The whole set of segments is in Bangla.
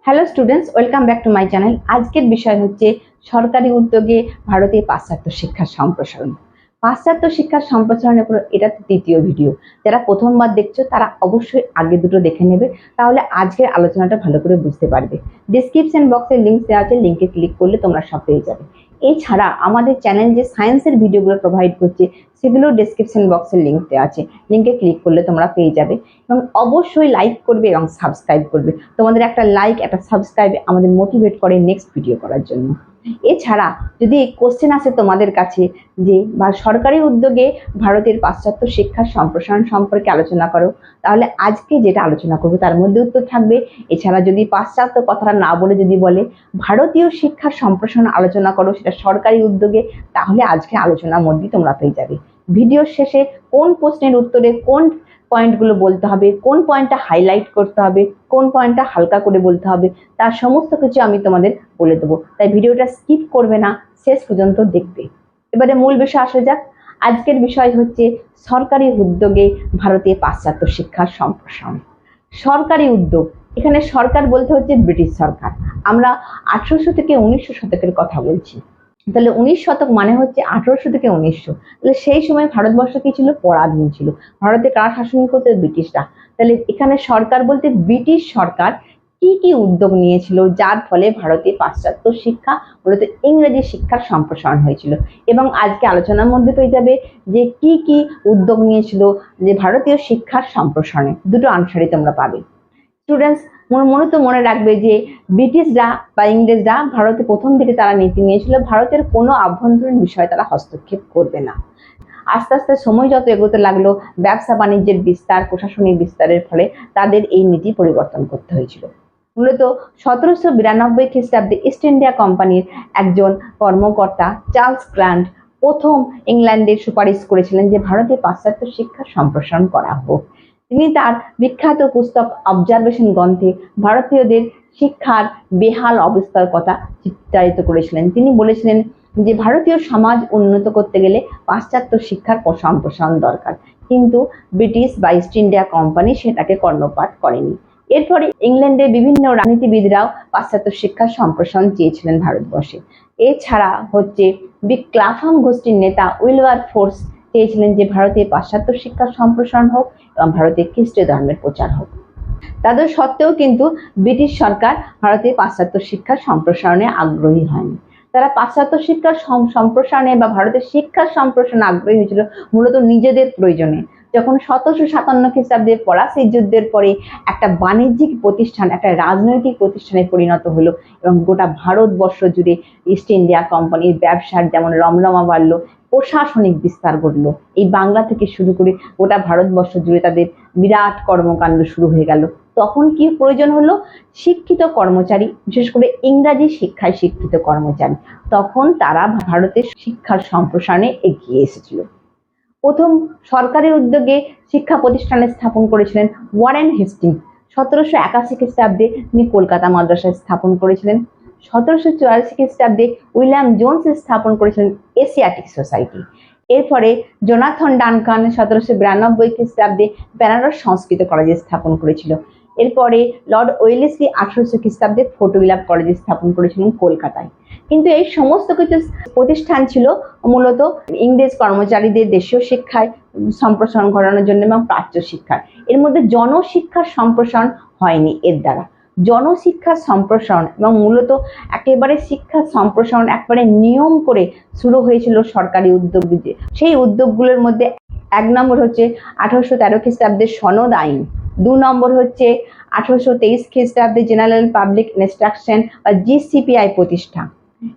Hello students, welcome back to my channel. আজকের বিষয় হচ্ছে সরকারি উদ্যোগে ভারতে পাশ্চাত্য শিক্ষার সম্প্রসারণ। পাশ্চাত্য শিক্ষার সম্প্রসারণের উপর এটা তৃতীয় ভিডিও। যারা প্রথমবার দেখছো তারা অবশ্যই আগে দুটো দেখে নেবে, তাহলে আজকের আলোচনাটা ভালো করে বুঝতে পারবে। ডিসক্রিপশন বক্সে লিঙ্ক দেওয়া আছে, লিঙ্কে ক্লিক করলে তোমরা সব পেয়ে যাবে। এছাড়া আমাদের চ্যানেল যে সায়েন্সের ভিডিওগুলো প্রোভাইড করছে সেগুলো ডিসক্রিপশন বক্সে লিঙ্ক দেওয়া আছে, লিঙ্কে ক্লিক করলে তোমরা পেয়ে যাবে। এবং অবশ্যই লাইক করবে এবং সাবস্ক্রাইব করবে। তোমাদের একটা লাইক, একটা সাবস্ক্রাইব আমাদের মোটিভেট করে নেক্সট ভিডিও করার জন্য। এছাড়া যদি কোশ্চেন আসে তোমাদের কাছে যে বা সরকারি উদ্যোগে ভারতের পাশ্চাত্য শিক্ষার সম্প্রসারণ সম্পর্কে আলোচনা করো, তাহলে আজকে যেটা আলোচনা করবো তার মধ্যে উত্তর থাকবে। এছাড়া যদি পাশ্চাত্য কথাটা না বলে যদি বলে ভারতীয় শিক্ষার সম্প্রসারণ আলোচনা করো, সেটা সরকারি উদ্যোগে, তাহলে আজকে আলোচনার মধ্যে তোমরা পেয়ে যাবে। ভিডিওর শেষে কোন প্রশ্নের উত্তরে কোন পয়েন্টগুলো বলতে হবে, কোন পয়েন্টটা হাইলাইট করতে হবে, কোন পয়েন্টটা হালকা করে বলতে হবে, তার সমস্ত কিছু আমি তোমাদের বলে দেবো। তাই ভিডিওটা স্কিপ করবে না, শেষ পর্যন্ত দেখবে। এবারে মূল বিষয় আসা যাক। আজকের বিষয় হচ্ছে সরকারি উদ্যোগে ভারতে পাশ্চাত্য শিক্ষার সম্প্রসারণ। সরকারি উদ্যোগ, এখানে সরকার বলতে হচ্ছে ব্রিটিশ সরকার। আমরা 1800 থেকে 1900 শতকের কথা বলছি। তাহলে 19 শতক মানে হচ্ছে 1800 থেকে 1900। তাহলে সেই সময় ভারতবর্ষ কি ছিল? পরাধীন ছিল। ভারতে কারা শাসন করতো? ব্রিটিশরা। তাহলে এখানে সরকার বলতে ব্রিটিশ সরকার কি কি উদ্যোগ নিয়েছিল যার ফলে ভারতে পাশ্চাত্য শিক্ষা, মূলত ইংরেজি শিক্ষার সম্প্রসারণ হয়েছিল। এবং আজকে আলোচনার মধ্যে পেয়ে যাবে যে কি কি উদ্যোগ নিয়েছিল যে ভারতীয় শিক্ষার সম্প্রসারণে। দুটো আনসারই তোমরা পাবে। স্টুডেন্টস মূলত মনে রাখবে যে ব্রিটিশরা বা ইংরেজরা ভারতে প্রথম থেকে তারা নীতি নিয়েছিল ভারতের কোনো আভ্যন্তরীণ বিষয়ে তারা হস্তক্ষেপ করবে না। আস্তে আস্তে সময় যত এগোতে লাগলো, ব্যবসা বাণিজ্যের বিস্তার, প্রশাসনিক বিস্তারের ফলে তাদের এই নীতি পরিবর্তন করতে হয়েছিল। মূলত 1792 খ্রিস্টাব্দে ইস্ট ইন্ডিয়া কোম্পানির একজন কর্মকর্তা চার্লস গ্র্যান্ট প্রথম ইংল্যান্ডে সুপারিশ করেছিলেন যে ভারতে পাশ্চাত্য শিক্ষার সম্প্রসারণ করা হোক। তিনি তার বিখ্যাত পুস্তক অবজারভেশন গ্রন্থে ভারতীয়দের শিক্ষার বেহাল অবস্থার কথা চিত্রায়িত করেছিলেন। তিনি বলেছিলেন যে ভারতীয় সমাজ উন্নত করতে গেলে পাশ্চাত্য শিক্ষার সম্প্রসারণ দরকার, কিন্তু ব্রিটিশ বা ইস্ট ইন্ডিয়া কোম্পানি সেটাকে কর্ণপাত করেনি। এরপরে ইংল্যান্ডের বিভিন্ন রাজনীতিবিদরাও পাশ্চাত্য শিক্ষার সম্প্রসারণ চেয়েছিলেন ভারতবর্ষে। এছাড়া হচ্ছে ক্লাফাম গোষ্ঠীর নেতা উইলবার ফোর্স চেয়েছিলেন যে ভারতে পাশ্চাত্য শিক্ষার সম্প্রসারণ হোক এবং ভারতে খ্রিস্ট ধর্মের প্রচার হোক। তাদের সত্ত্বেও কিন্তু ব্রিটিশ সরকার ভারতে পাশ্চাত্য শিক্ষার সম্প্রসারণে আগ্রহী হয়নি। তারা পাশ্চাত্য শিক্ষার সম্প্রসারণে বা ভারতের শিক্ষার সম্প্রসারণে আগ্রহী হয়েছিল মূলত নিজেদের প্রয়োজনে। যখন 1757 খ্রিস্টাব্দে পলাশী যুদ্ধের পরে একটা বাণিজ্যিক প্রতিষ্ঠান একটা রাজনৈতিক প্রতিষ্ঠানে পরিণত হলো এবং গোটা ভারতবর্ষ জুড়ে ইস্ট ইন্ডিয়া কোম্পানির ব্যবসার যেমন রমরমা বাড়ল, প্রশাসনিক বিস্তার ঘটলো। এই বাংলা থেকে শুরু করে গোটা ভারতবর্ষ জুড়ে তাদের বিরাট কর্মকাণ্ড শুরু হয়ে গেল। তখন কি প্রয়োজন হলো? শিক্ষিত কর্মচারী, বিশেষ করে ইংরাজি শিক্ষায় শিক্ষিত কর্মচারী। তখন তারা ভারতের শিক্ষার সম্প্রসারণে এগিয়ে এসেছিল। প্রথম সরকারি উদ্যোগে শিক্ষা প্রতিষ্ঠানে স্থাপন করেছিলেন ওয়ারেন হেস্টিংস। 1781 খ্রিস্টাব্দে তিনি কলকাতা মাদ্রাসায় স্থাপন করেছিলেন। 1784 খ্রিস্টাব্দে উইলিয়াম জোন্স স্থাপন করেছিলেন এশিয়াটিক সোসাইটি। এরপরে জোনাথন ডানকান 1792 খ্রিস্টাব্দে বেনারস সংস্কৃত কলেজে স্থাপন করেছিল। এরপরে লর্ড ওয়েলেসলি 1800 খ্রিস্টাব্দে ফোর্ট উইলিয়াম কলেজে স্থাপন করেছিলেন কলকাতায়। কিন্তু এই সমস্ত কিছু প্রতিষ্ঠান ছিল মূলত ইংরেজ কর্মচারীদের দেশীয় শিক্ষায় সম্প্রসারণ ঘটানোর জন্য এবং প্রাচ্য শিক্ষার। এর মধ্যে জনশিক্ষার সম্প্রসারণ হয়নি এর দ্বারা। জনশিক্ষার সম্প্রসারণ এবং মূলত একেবারে শিক্ষার সম্প্রসারণ একবারে নিয়ম করে শুরু হয়েছিল সরকারি উদ্যোগ দিয়ে। সেই উদ্যোগগুলোর মধ্যে 1 নম্বর হচ্ছে 1813 খ্রিস্টাব্দের সনদ আইন। 2 নম্বর হচ্ছে 1823 খ্রিস্টাব্দে জেনারেল পাবলিক ইনস্ট্রাকশন বা জিসিপিআই প্রতিষ্ঠা।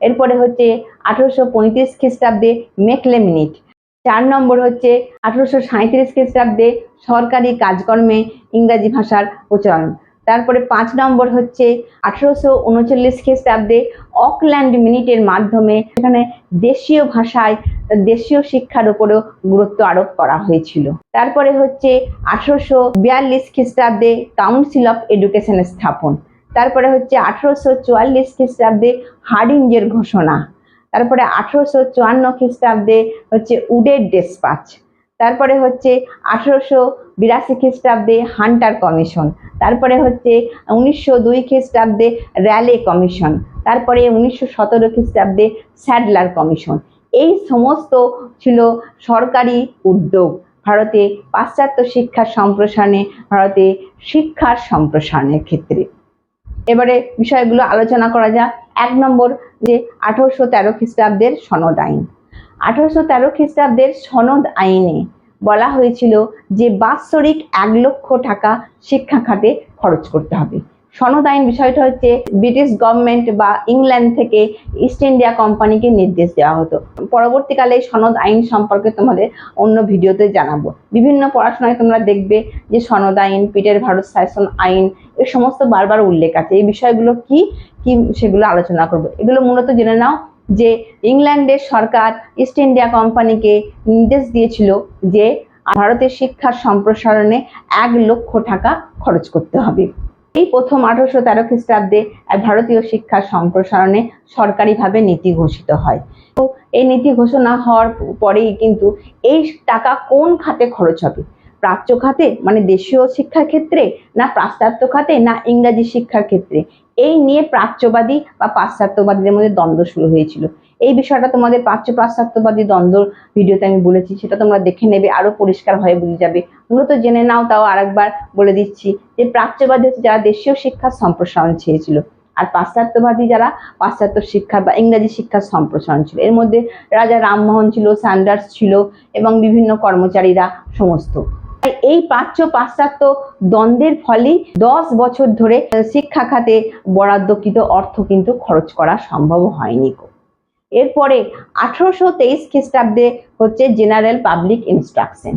এরপরে হচ্ছে 1835 খ্রিস্টাব্দে মেকলে মিনিট। 4 নম্বর হচ্ছে 1837 খ্রিস্টাব্দে সরকারি কাজকর্মে ইংরাজি ভাষার প্রচলন। তারপরে 5 নম্বর হচ্ছে 1839 খ্রিস্টাব্দে অকল্যান্ড মিনিটের মাধ্যমে এখানে দেশীয় ভাষায় দেশীয় শিক্ষার উপরেও গুরুত্ব আরোপ করা হয়েছিল। তারপরে হচ্ছে 1842 খ্রিস্টাব্দে কাউন্সিল অফ এডুকেশন স্থাপন। তারপরে হচ্ছে 1844 খ্রিস্টাব্দে হার্ডিঞ্জের ঘোষণা। তারপরে 1854 খ্রিস্টাব্দে হচ্ছে উডের ডেসপাচ। তারপরে হচ্ছে 82 খ্রিস্টাব্দে হান্টার কমিশন, তারপরে হচ্ছে 1902 খ্রিস্টাব্দে র্যালে কমিশন, তারপরে 1917 খ্রিস্টাব্দে স্যাডলার কমিশন। এই সমস্ত ছিল সরকারি উদ্যোগ ভারতে পাশ্চাত্য শিক্ষার সম্প্রসারণে, ভারতে শিক্ষার সম্প্রসারণের ক্ষেত্রে। এবারে বিষয়গুলো আলোচনা করা যাক। 1 নম্বর যে 1813 খ্রিস্টাব্দের সনদ আইন। 1813 খ্রিস্টাব্দের সনদ আইনে বলা হয়েছিল যে বাৎসরিক 1 লক্ষ টাকা শিক্ষা খাতে খরচ করতে হবে। সনদ আইন বিষয়টা হচ্ছে ব্রিটিশ গভর্নমেন্ট বা ইংল্যান্ড থেকে ইস্ট ইন্ডিয়া কোম্পানিকে নির্দেশ দেওয়া হতো। পরবর্তীকালে সনদ আইন সম্পর্কে তোমাদের অন্য ভিডিওতে জানাবো। বিভিন্ন পড়াশোনায় তোমরা দেখবে যে সনদ আইন, পিটের ভারত শাসন আইন, এই সমস্ত বারবার উল্লেখ আছে। এই বিষয়গুলো কি কি সেগুলো আলোচনা করবো। এগুলো মূলত জেনে নাও যে ইংল্যান্ডের সরকার ইস্ট ইন্ডিয়া কোম্পানিকে নির্দেশ দিয়েছিল যে ভারতের শিক্ষার সম্প্রসারণে 1 লক্ষ টাকা খরচ করতে হবে। এই প্রথম 1813 খ্রিস্টাব্দে ভারতীয় শিক্ষার সম্প্রসারণে সরকারিভাবে নীতি ঘোষিত হয়। তো এই নীতি ঘোষণা হওয়ার পরেই কিন্তু এই টাকা কোন খাতে খরচ হবে, প্রাচ্য খাতে মানে দেশীয় শিক্ষার ক্ষেত্রে, না পাশ্চাত্য খাতে, না ইংরাজি শিক্ষার ক্ষেত্রে, এই নিয়ে প্রাচ্যবাদী বা পাশ্চাত্যবাদীদের মধ্যে দ্বন্দ্ব শুরু হয়েছিল। এই বিষয়টা তোমাদের প্রাচ্য পাশ্চাত্যবাদী দ্বন্দ্ব ভিডিওতে আমি বলেছি, সেটা তোমরা দেখে নেবে, আরো পরিষ্কার হয়ে বুঝে যাবে। মূলত জেনে নাও, তাও আরেকবার বলে দিচ্ছি যে প্রাচ্যবাদী হচ্ছে যারা দেশীয় শিক্ষার সম্প্রসারণ চেয়েছিল, আর পাশ্চাত্যবাদী যারা পাশ্চাত্য শিক্ষা বা ইংরাজি শিক্ষার সম্প্রসারণ ছিল। এর মধ্যে রাজা রামমোহন ছিল, স্যান্ডার্স ছিল এবং বিভিন্ন কর্মচারীরা সমস্ত। এই প্রাচ্য পাশ্চাত্য দ্বন্দ্বের ফলেই 10 বছর ধরে শিক্ষা খাতে বরাদ্দকৃত অর্থ কিন্তু খরচ করা সম্ভব হয়নি। এরপরে 1823 খ্রিস্টাব্দে হচ্ছে জেনারেল পাবলিক ইনস্ট্রাকশন।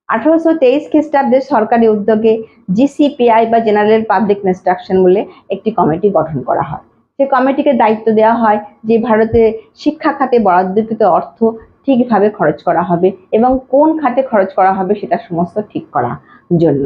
1823 খ্রিস্টাব্দে সরকারি উদ্যোগে জিসিপিআই বা জেনারেল পাবলিক ইনস্ট্রাকশন বলে একটি কমিটি গঠন করা হয়। সেই কমিটিকে দায়িত্ব দেওয়া হয় যে ভারতে শিক্ষা খাতে বরাদ্দকৃত অর্থ ঠিকভাবে খরচ করা হবে এবং কোন খাতে খরচ করা হবে সেটা সমস্ত ঠিক করার জন্য।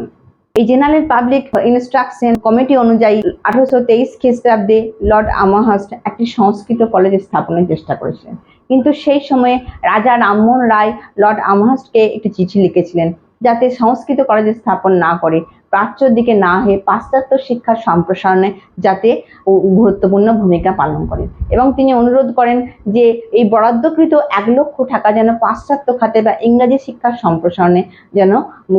এই জেনারেল পাবলিক ইনস্ট্রাকশন কমিটি অনুযায়ী 1823 খ্রিস্টাব্দে লর্ড আমহার্স্ট একটি সংস্কৃত কলেজ স্থাপনের চেষ্টা করেছিলেন, কিন্তু সেই সময়ে রাজা রামমোহন রায় লর্ড আমহার্স্টকে একটি চিঠি লিখেছিলেন যাতে সংস্কৃত কলেজ স্থাপন না করে প্রাচ্যের দিকে না হয়ে পাশ্চাত্য শিক্ষার সম্প্রসারণে যাতে গুরুত্বপূর্ণ ভূমিকা পালন করেন, এবং তিনি অনুরোধ করেন যে এই বরাদ্দকৃত 1 লক্ষ টাকা যেন পাশ্চাত্য খাতে বা ইংরাজি শিক্ষার সম্প্রসারণে যেন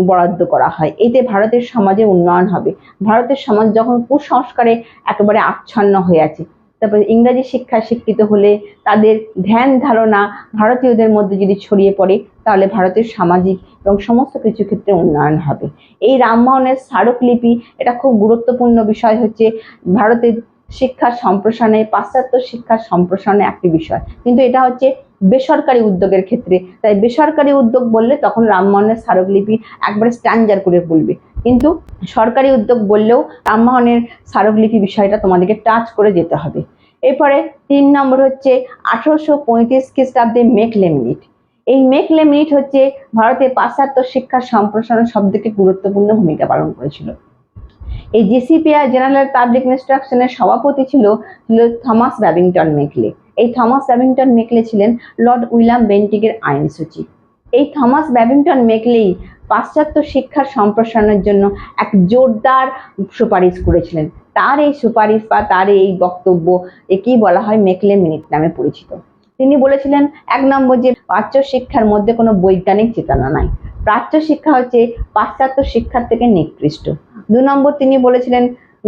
বরাদ্দ করা হয়। এতে ভারতের সমাজে উন্নয়ন হবে। ভারতের সমাজ যখন কুসংস্কারে একেবারে আচ্ছন্ন হয়ে আছে, তারপরে ইংরাজি শিক্ষায় শিক্ষিত হলে তাদের ধ্যান ধারণা ভারতীয়দের মধ্যে যদি ছড়িয়ে পড়ে তাহলে ভারতের সামাজিক এবং সমস্ত কিছু ক্ষেত্রে উন্নয়ন হবে। এই রামমোহনের স্মারকলিপি, এটা খুব গুরুত্বপূর্ণ বিষয়, হচ্ছে ভারতের শিক্ষার সম্প্রসারণে পাশ্চাত্য শিক্ষার সম্প্রসারণে একটি বিষয়, কিন্তু এটা হচ্ছে বেসরকারি উদ্যোগের ক্ষেত্রে। তাই বেসরকারি উদ্যোগ বললে তখন রামমোহনের স্মারকলিপি একবারে স্ট্যান্ডার্ড করে বলবে, কিন্তু সরকারি উদ্যোগ বললেও রামমোহনের স্মারকলিপি বিষয়টা তোমাদেরকে টাচ করে যেতে হবে। এরপরে 3 নম্বর হচ্ছে 1835 খ্রিস্টাব্দে মেকলে মিনিট। এই মেকলে মিনিট হচ্ছে ভারতের পাশ্চাত্য শিক্ষার সম্প্রসারণ সবথেকে গুরুত্বপূর্ণ ভূমিকা পালন করেছিল। এই জিসিপিআই জেনারেল পাবলিক ইনস্ট্রাকশনের সভাপতি ছিল থমাস ব্যাবিংটন মেকলে। এই থমাস ব্যাবিংটন মেকলে ছিলেন লর্ড উইলিয়াম বেন্টিকের আইন সচিব। এই থমাস ব্যাবিংটন মেকলেই পাশ্চাত্য শিক্ষার সম্প্রসারণের জন্য এক জোরদার সুপারিশ করেছিলেন। তার এই সুপারিশ বা তার এই বক্তব্য একেই বলা হয় মেকলে মিনিট নামে পরিচিত। তিনি বলেছিলেন 1 নম্বর যে প্রাচ্য শিক্ষার মধ্যে কোনো বৈজ্ঞানিক চেতনা নাই, প্রাচ্য শিক্ষা হচ্ছে পাশ্চাত্য শিক্ষার থেকে নিকৃষ্ট। 2 নম্বর তিনি বলেছিলেন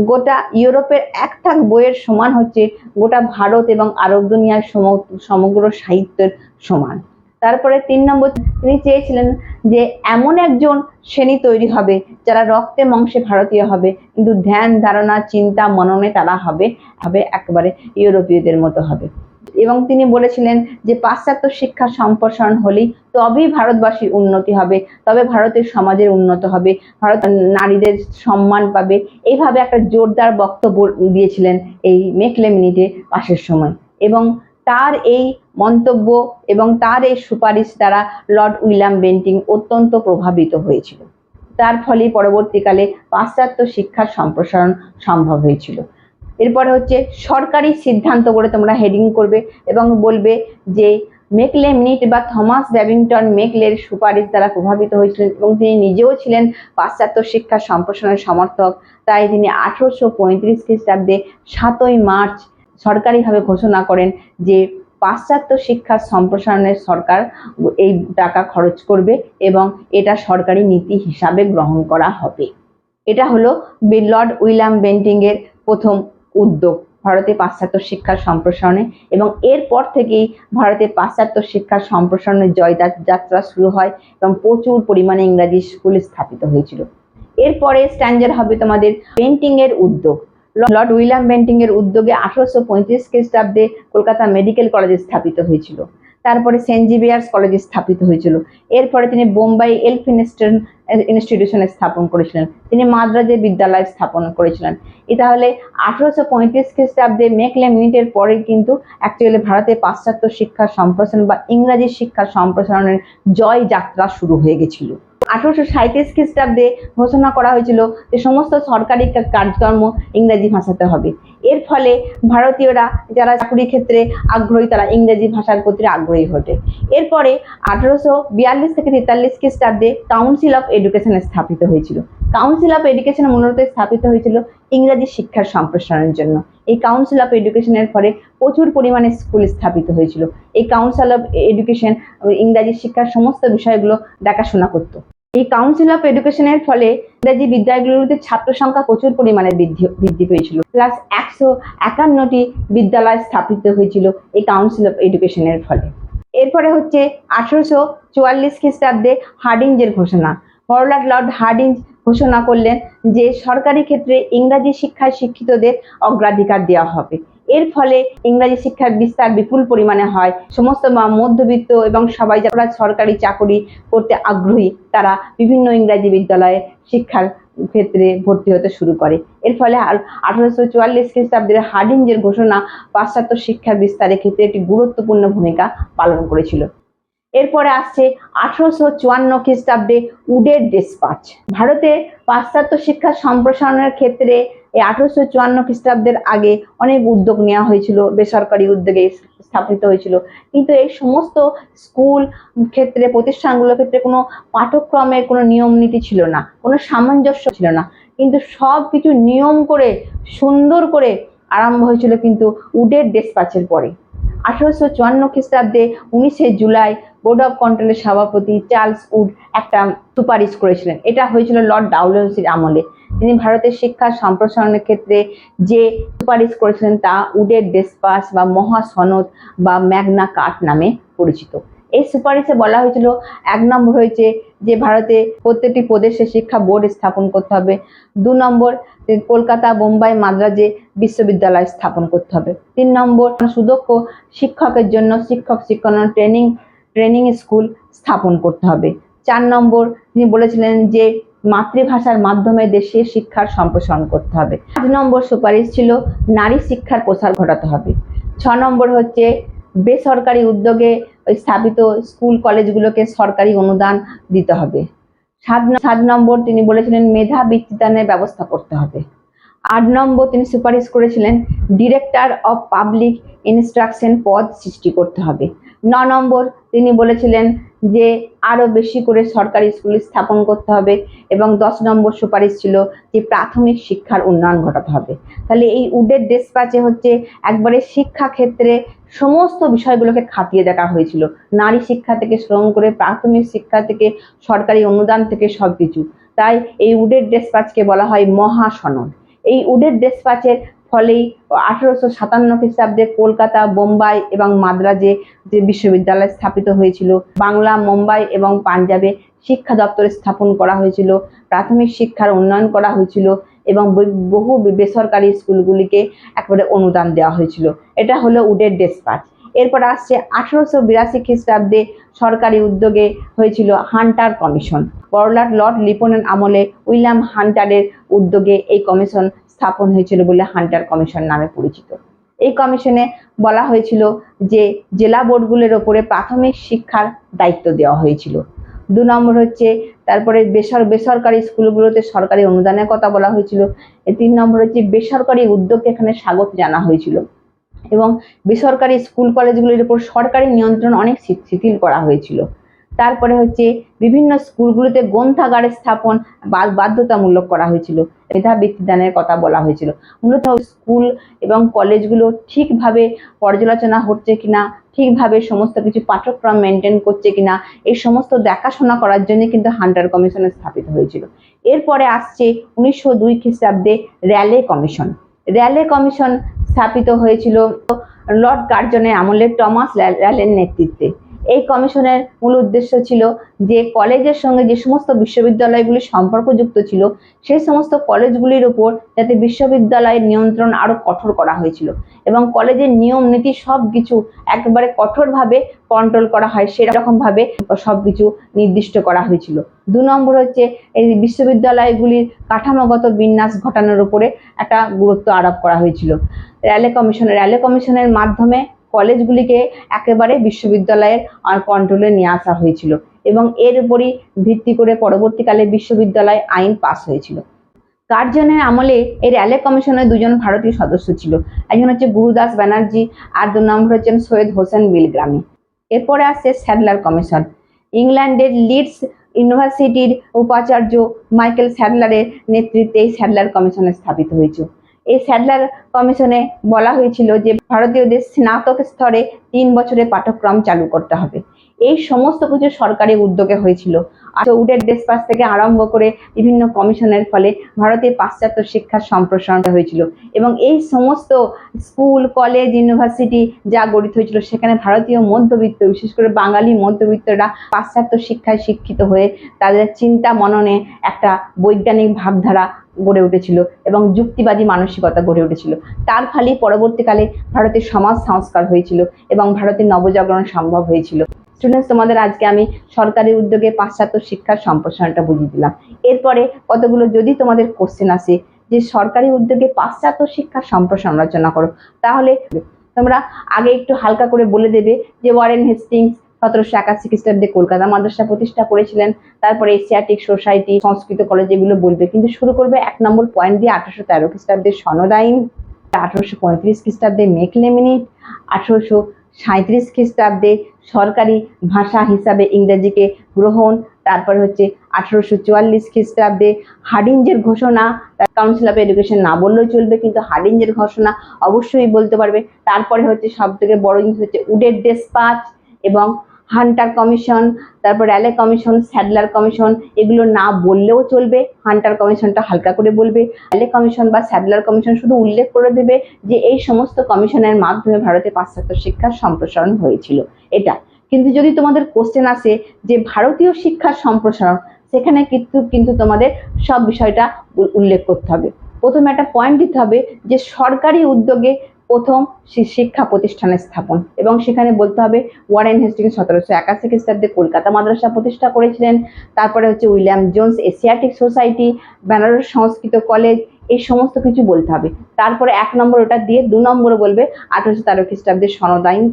গোটা ইউরোপের এক থাক বইয়ের সমান হচ্ছে গোটা ভারত এবং আরব দুনিয়ার সমগ্র সাহিত্যের সমান। তারপরে 3 নম্বর তিনি চেয়েছিলেন যে এমন একজন শ্রেণী তৈরি হবে যারা রক্তে মাংসে ভারতীয় হবে, কিন্তু ধ্যান ধারণা চিন্তা মননে তারা হবে একেবারে ইউরোপীয়দের মতো হবে। এবং তিনি বলেছিলেন যে পাশ্চাত্য শিক্ষার সম্প্রসারণ হলেই তবেই ভারতবাসীর উন্নতি হবে, তবে ভারতের সমাজের উন্নত হবে, ভারত নারীদের সম্মান পাবে। এইভাবে একটা জোরদার বক্তব্য দিয়েছিলেন এই মেকলে মিনিটে পাশের সময়, এবং তার এই মন্তব্য এবং তার এই সুপারিশ দ্বারা লর্ড উইলিয়াম বেন্টিং অত্যন্ত প্রভাবিত হয়েছিল। তার ফলে পরবর্তীকালে পাশ্চাত্য শিক্ষার সম্প্রসারণ সম্ভব হয়েছিল। এরপরে হচ্ছে সরকারি সিদ্ধান্ত করে তোমরা হেডিং করবে এবং বলবে যে মেকলে মিনিট বা থমাস ব্যাবিংটন মেকলের সুপারিশ দ্বারা প্রভাবিত হয়েছিলেন এবং তিনি নিজেও ছিলেন পাশ্চাত্য শিক্ষা সম্প্রসারণের সমর্থক। তাই তিনি 1835 খ্রিস্টাব্দে 7ই মার্চ সরকারিভাবে ঘোষণা করেন যে পাশ্চাত্য শিক্ষার সম্প্রসারণের সরকার এই টাকা খরচ করবে এবং এটা সরকারি নীতি হিসাবে গ্রহণ করা হবে। এটা হলো লর্ড উইলিয়াম বেন্টিংয়ের প্রথম উদ্যোগ ভারতে পাশ্চাত্য শিক্ষার সম্প্রসারণে, এবং এরপর থেকেই ভারতে পাশ্চাত্য শিক্ষার সম্প্রসারণের জয়যাত্রা শুরু হয় এবং প্রচুর পরিমাণে ইংরাজি স্কুল স্থাপিত হয়েছিল। এরপরে স্ট্যান্ডার্ড হবে তোমাদের বেন্টিংয়ের উদ্যোগ। লর্ড উইলিয়াম বেন্টিংয়ের উদ্যোগে 1835 খ্রিস্টাব্দে কলকাতা মেডিকেল কলেজ স্থাপিত হয়েছিল। তারপরে সেন্ট জেভিয়ার্স কলেজ স্থাপিত হয়েছিল। এরপরে তিনি বোম্বাই এলফিনস্টন ইনস্টিটিউশন স্থাপন করেছিলেন। তিনি মাদ্রাজে বিদ্যালয় স্থাপন করেছিলেন। তাহলে 1835 খ্রিস্টাব্দে মেকলে মিনিটের পরে কিন্তু অ্যাকচুয়ালি ভারতে পাশ্চাত্য শিক্ষার সম্প্রসারণ বা ইংরাজি শিক্ষার সম্প্রসারণের জয় যাত্রা শুরু হয়ে গেছিল। 1837 খ্রিস্টাব্দে ঘোষণা করা হয়েছিল যে সমস্ত সরকারি কাজকর্ম ইংরেজি ভাষাতে হবে। এর ফলে ভারতীয়রা যারা চাকরি ক্ষেত্রে আগ্রহী তারা ইংরেজি ভাষার প্রতি আগ্রহী ঘটে। এরপরে 1842 থেকে 43 খ্রিস্টাব্দে কাউন্সিল অফ এডুকেশন স্থাপিত হয়েছিল। কাউন্সিল অফ এডুকেশন মূলত স্থাপিত হয়েছিল ইংরেজি শিক্ষার সম্প্রসারণের জন্য। এই কাউন্সিল অফ এডুকেশনের ফলে প্রচুর পরিমাণে স্কুল স্থাপিত হয়েছিল। এই কাউন্সিল অফ এডুকেশন ইংরাজি শিক্ষার সমস্ত বিষয়গুলো দেখাশোনা করত। এই কাউন্সিল অফ এডুকেশনের ফলে ইংরেজি বিদ্যালয়গুলোতে ছাত্র সংখ্যা প্রচুর পরিমাণে বৃদ্ধি পেয়েছিল। প্লাস 151টি বিদ্যালয় স্থাপিত হয়েছিল এই কাউন্সিল অফ এডুকেশনের ফলে। এরপরে হচ্ছে 1844 খ্রিস্টাব্দে হার্ডিঞ্জের ঘোষণা। বড়লাট লর্ড হার্ডিঞ্জ ঘোষণা করলেন যে সরকারি ক্ষেত্রে ইংরাজি শিক্ষায় শিক্ষিতদের অগ্রাধিকার দেওয়া হবে। এর ফলে ইংরাজি শিক্ষার বিস্তার বিপুল পরিমাণে হয়। সমস্ত মধ্যবিত্ত এবং সবাই যারা সরকারি চাকরি করতে আগ্রহী তারা বিভিন্ন ইংরাজি বিদ্যালয়ে শিক্ষার ক্ষেত্রে ভর্তি হতে শুরু করে। এর ফলে 1844 খ্রিস্টাব্দের হার্ডিঞ্জের ঘোষণা পাশ্চাত্য শিক্ষার বিস্তারের ক্ষেত্রে একটি গুরুত্বপূর্ণ ভূমিকা পালন করেছিল। এরপরে আসছে 1854 খ্রিস্টাব্দে উডের ডেসপাচ। ভারতে পাশ্চাত্য শিক্ষার সম্প্রসারণের ক্ষেত্রে এই 1854 খ্রিস্টাব্দের আগে অনেক উদ্যোগ নেওয়া হয়েছিল, বেসরকারি উদ্যোগে স্থাপিত হয়েছিল, কিন্তু এই সমস্ত স্কুল ক্ষেত্রে প্রতিষ্ঠানগুলোর ক্ষেত্রে কোনো পাঠ্যক্রমের কোনো নিয়ম নীতি ছিল না, কোনো সামঞ্জস্য ছিল না, কিন্তু সব কিছু নিয়ম করে সুন্দর করে আরম্ভ হয়েছিল কিন্তু উডের ডেসপাচের পরে। 1854 খ্রিস্টাব্দে 19শে জুলাই বোর্ড অফ কন্ট্রোলের সভাপতি চার্লস উড একটা সুপারিশ করেছিলেন। এটা হয়েছিল লর্ড ডালহৌসির আমলে। তিনি ভারতের শিক্ষার সম্প্রসারণের ক্ষেত্রে যে সুপারিশ করেছিলেন তা উডের ডেসপাচ বা মহাসনদ বা ম্যাগনা কার্টা নামে পরিচিত। এই সুপারিশে বলা হয়েছিল 1 নম্বর হয়েছে যে ভারতে প্রত্যেকটি প্রদেশে শিক্ষা বোর্ড স্থাপন করতে হবে। 2 নম্বর কলকাতা, বোম্বাই, মাদ্রাজে বিশ্ববিদ্যালয় স্থাপন করতে হবে। 3 নম্বর সুদক্ষ শিক্ষকের জন্য শিক্ষক শিক্ষানোর ট্রেনিং স্কুল স্থাপন করতে হবে। 4 নম্বর তিনি বলেছিলেন যে মাতৃভাষার মাধ্যমে দেশের শিক্ষার সম্প্রসারণ করতে হবে। 5 নম্বর সুপারিশ ছিল নারী শিক্ষার প্রসার ঘটাতে হবে। 6 নম্বর হচ্ছে বেসরকারি উদ্যোগে স্থাপিত স্কুল কলেজগুলোকে সরকারি অনুদান দিতে হবে। 7 নম্বর তিনি বলেছিলেন মেধা বৃত্তিদানের ব্যবস্থা করতে হবে। 8 নম্বর তিনি সুপারিশ করেছিলেন ডিরেক্টর অফ পাবলিক ইনস্ট্রাকশন পদ সৃষ্টি করতে হবে। 9 নম্বর তিনি বলেছিলেন যে আরো বেশি করে সরকারি স্কুল স্থাপন করতে হবে এবং 10 নম্বর সুপারিশ ছিল যে প্রাথমিক শিক্ষার উন্নয়ন ঘটাতে হবে। তাহলে এই উডের ডেসপাচে হচ্ছে একবারে শিক্ষা ক্ষেত্রে সমস্ত বিষয়গুলোকে খাতিয়ে দেখা হয়েছিল, নারী শিক্ষা থেকে শ্রম করে প্রাথমিক শিক্ষা থেকে সরকারি অনুদান থেকে সবকিছু। তাই এই উডের ডেসপাচকে বলা হয় মহাসনদ। এই উডের ডেসপাচের ফলেই 1857 খ্রিস্টাব্দে কলকাতা, বোম্বাই এবং মাদ্রাজে যে বিশ্ববিদ্যালয় স্থাপিত হয়েছিল, বাংলা, মুম্বাই এবং পাঞ্জাবে শিক্ষা দপ্তর স্থাপন করা হয়েছিল, প্রাথমিক শিক্ষার উন্নয়ন করা হয়েছিল এবং বহু বেসরকারি স্কুলগুলিকে একবারে অনুদান দেওয়া হয়েছিল। এটা হলো উডের ডেসপাচ। এরপর আসছে 1882 খ্রিস্টাব্দে সরকারি উদ্যোগে হয়েছিল হান্টার কমিশন। বড়লাট লর্ড লিপনের আমলে উইলিয়াম হান্টারের উদ্যোগে এই কমিশন স্থাপন হয়েছিল বলে হান্টার কমিশন নামে পরিচিত। এই কমিশনে বলা হয়েছিল যে জেলা বোর্ডগুলোর ওপরে প্রাথমিক শিক্ষার দায়িত্ব দেওয়া হয়েছিল। 2 নম্বর হচ্ছে তারপরে বেসরকারি স্কুলগুলোতে সরকারি অনুদানের কথা বলা হয়েছিল। 3 নম্বর হচ্ছে বেসরকারি উদ্যোগকে এখানে স্বাগত জানা হয়েছিল। এবং বেসরকারি স্কুল কলেজগুলির উপর সরকারি নিয়ন্ত্রণ অনেক শিথিল করা হয়েছিল। তারপরে হচ্ছে বিভিন্ন স্কুলগুলোতে গ্রন্থাগারের স্থাপন বাধ্যতামূলক করা হয়েছিল। মেধাবৃত্তি দানের কথা বলা হয়েছিল। মূলত স্কুল এবং কলেজগুলো ঠিকভাবে পর্যালোচনা হচ্ছে কিনা, ঠিকভাবে সমস্ত কিছু পাঠ্যক্রম মেনটেন করছে কিনা, এই সমস্ত দেখাশোনা করার জন্য কিন্তু হান্টার কমিশন স্থাপিত হয়েছিল। এরপরে আসছে 1902 খ্রিস্টাব্দে র্যালে কমিশন। র্যালে কমিশন স্থাপিত হয়েছিল লর্ড কার্জনের আমলে টমাস র্যালের নেতৃত্বে। এই কমিশনের মূল উদ্দেশ্য ছিল যে কলেজের সঙ্গে যে সমস্ত বিশ্ববিদ্যালয়গুলি সম্পর্কযুক্ত ছিল সেই সমস্ত কলেজগুলির উপর যাতে বিশ্ববিদ্যালয়ের নিয়ন্ত্রণ আরো কঠোর করা হয়েছিল এবং কলেজের নিয়ম নীতি সবকিছু একেবারে কঠোরভাবে কন্ট্রোল করা হয় সেরকম ভাবে সবকিছু নির্দিষ্ট করা হয়েছিল। 2 নম্বর হচ্ছে এই বিশ্ববিদ্যালয়গুলির কাঠামোগত বিন্যাস ঘটানোর উপরে একটা গুরুত্ব আরোপ করা হয়েছিল। র্যালে কমিশনের মাধ্যমে কলেজগুলিকে একেবারে বিশ্ববিদ্যালয়ের কন্ট্রোলে নিয়ে আসা হয়েছিল এবং এর উপরই ভিত্তি করে পরবর্তীকালে বিশ্ববিদ্যালয় আইন পাস হয়েছিল। কার্জনের আমলে এই র্যালে কমিশনের 2 জন ভারতীয় সদস্য ছিল। একজন হচ্ছে গুরুদাস ব্যানার্জি আর 2 নম্বর হচ্ছেন সৈয়দ হোসেন বিলগ্রামি। এরপরে আসছে স্যাডলার কমিশন। ইংল্যান্ডের লিডস ইউনিভার্সিটির উপাচার্য মাইকেল স্যাডলারের নেতৃত্বে এই স্যাডলার কমিশন স্থাপিত হয়েছে। এই স্যাডলার কমিশনে বলা হয়েছিল যে ভারতীয়দের স্নাতক স্তরে 3 বছরের পাঠ্যক্রম চালু করতে হবে। এই সমস্ত কিছু সরকারি উদ্যোগে হয়েছিল। উডের ডেসপাস থেকে আরম্ভ করে বিভিন্ন কমিশনের ফলে ভারতের পাশ্চাত্য শিক্ষার সম্প্রসারণ হয়েছিল এবং এই সমস্ত স্কুল কলেজ ইউনিভার্সিটি যা গঠিত হয়েছিল সেখানে ভারতীয় মধ্যবিত্ত বিশেষ করে বাঙালি মধ্যবিত্তরা পাশ্চাত্য শিক্ষায় শিক্ষিত হয়ে তাদের চিন্তা মননে একটা বৈজ্ঞানিক ভাবধারা গড়ে উঠেছিল এবং যুক্তিবাদী মানসিকতা গড়ে উঠেছিল। তার ফলে পরবর্তীকালে ভারতের সমাজ সংস্কার হয়েছিল এবং ভারতের নবজাগরণ সম্ভব হয়েছিল। স্টুডেন্টস, তোমাদের আজকে আমি সরকারি উদ্যোগে পাশ্চাত্য শিক্ষার সম্প্রসারণটা বুঝিয়ে দিলাম। এরপরে কতগুলো যদি তোমাদের কোশ্চেন আসে যে সরকারি উদ্যোগে পাশ্চাত্য শিক্ষার সম্প্রসারণ আলোচনা করো, তাহলে তোমরা আগে একটু হালকা করে বলে দেবে যে ওয়ারেন হেস্টিংস 1781 খ্রিস্টাব্দে কলকাতা মাদ্রাসা প্রতিষ্ঠা করেছিলেন। তারপরে এশিয়াটিক সোসাইটি, সংস্কৃত কলেজ, এগুলো বলবে, কিন্তু শুরু করবে 1 নম্বর পয়েন্ট দিয়ে 1813 খ্রিস্টাব্দে সনদ আইন, 1835 খ্রিস্টাব্দে মেকলেমিনিট, 1837 খ্রিস্টাব্দে সরকারি ভাষা হিসাবে ইংরেজিকে গ্রহণ, তারপরে হচ্ছে 1844 খ্রিস্টাব্দে হার্ডিঞ্জের ঘোষণা। কাউন্সিল অফ এডুকেশন না বললেও চলবে, কিন্তু হার্ডিঞ্জের ঘোষণা অবশ্যই বলতে পারবে। তারপরে হচ্ছে সব থেকে বড় জিনিস হচ্ছে উডের ডেসপাচ এবং হান্টার কমিশন, তারপর র্যালে কমিশন, স্যাডলার কমিশন, এগুলো না বললেও চলবে। হান্টার কমিশনটা হালকা করে বলবে, র্যালে কমিশন বা স্যাডলার কমিশন শুধু উল্লেখ করে দেবে যে এই সমস্ত কমিশনের মাধ্যমে ভারতে পাশ্চাত্য শিক্ষার সম্প্রসারণ হয়েছিল এটা। কিন্তু যদি তোমাদের কোশ্চেন আসে যে ভারতীয় শিক্ষার সম্প্রসারণ, সেখানে কিন্তু তোমাদের সব বিষয়টা উল্লেখ করতে হবে। প্রথমে একটা পয়েন্ট দিতে হবে যে সরকারি উদ্যোগে প্রথম শিক্ষা প্রতিষ্ঠানের স্থাপন, এবং সেখানে বলতে হবে ওয়ারেন হেস্টিংস 1781 খ্রিস্টাব্দে কলকাতা মাদ্রাসা প্রতিষ্ঠা করেছিলেন। তারপরে হচ্ছে William Jones Asiatic Society, Benares Sanskrit college, এই সমস্ত কিছু বলতে হবে। তারপরে 1 নম্বর ওটা দিয়ে 2 নম্বরে বলবে 1813 খ্রিস্টাব্দে সনদ আইন।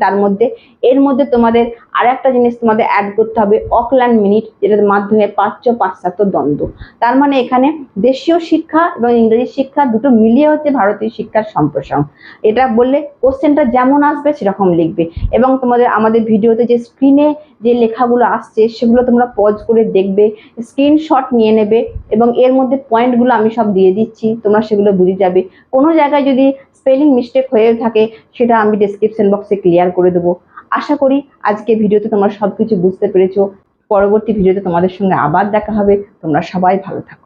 এর মধ্যে তোমাদের আর একটা জিনিস তোমাদের অ্যাড করতে হবে অকল্যান্ড মিনিট, যেটার মাধ্যমে প্রাচ্য পাশ্চাত্য দ্বন্দ্ব। তার মানে এখানে দেশীয় শিক্ষা এবং ইংরেজি শিক্ষা দুটো মিলিয়ে হচ্ছে ভারতীয় শিক্ষার সম্প্রসারণ। এটা বললে কোশ্চেনটা যেমন আসবে সেরকম লিখবে, এবং তোমাদের আমাদের ভিডিওতে যে স্ক্রিনে যে লেখাগুলো আসছে সেগুলো তোমরা পজ করে দেখবে, স্ক্রিনশট নিয়ে নেবে, এবং এর মধ্যে পয়েন্টগুলো আমি সব দিয়ে দিচ্ছি, তোমরা সেগুলো বুঝে যাবে। কোনো জায়গায় যদি স্পেলিং মিস্টেক হয়ে থাকে সেটা আমি ডেসক্রিপশন বক্সে ক্লিয়ার করে দেবো। আশা করি আজকে ভিডিওতে তোমরা সবকিছু বুঝতে পেরেছো। পরবর্তী ভিডিওতে তোমাদের সঙ্গে আবার দেখা হবে। তোমরা সবাই ভালো থাকো।